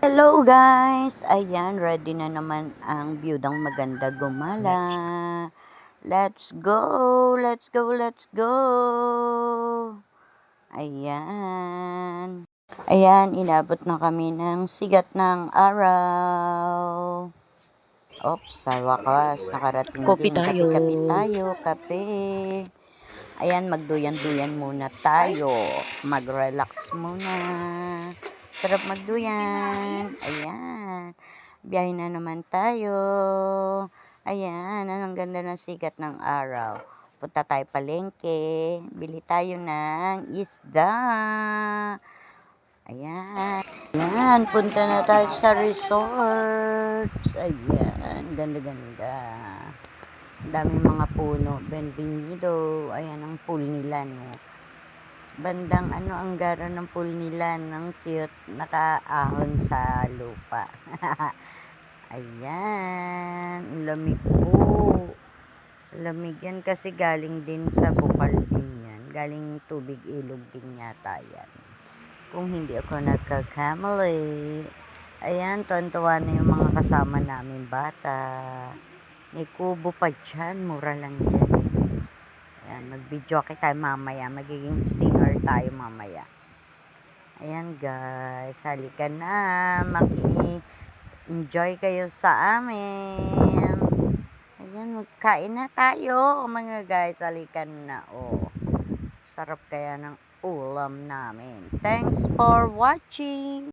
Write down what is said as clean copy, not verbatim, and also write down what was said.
Hello guys! Ayan, ready na naman ang byudang maganda gumala. Let's go! Let's go! Let's go! Ayan. Ayan, inabot na kami ng sigat ng araw. Oops, sa wakas, nakarating Kopi din. tayo. Kape-kape tayo, kape. Ayan, magduyan-duyan muna tayo. Mag-relax muna. Sarap magduyan. Ayan. Biyahe na naman tayo. Ayan, ang ganda ng sikat ng araw. Punta tayo palengke. Bili tayo ng isda. Ayan. Ayan, punta na tayo sa resorts. Ayan, ganda-ganda. Ang daming mga puno. Benvenido. Ayan ang pool nila, no. Bandang ang gara ng pool nila, ng cute, nakaahon sa lupa. Ayan, lamig po. Lamig yan kasi galing din sa bukal din yan. Galing tubig ilog din yata yan. Kung hindi ako nagkakamali. Ayan, tuwan-tuwa na yung mga kasama namin bata. May kubo pa dyan, mura lang yan. Ayan, mag-video tayo mamaya. Magiging singer tayo mamaya. Ayan guys, halika na. Maki-enjoy kayo sa amin. Ayan, magkain na tayo mga guys. Halika na. Oh, sarap kaya ng ulam namin. Thanks for watching.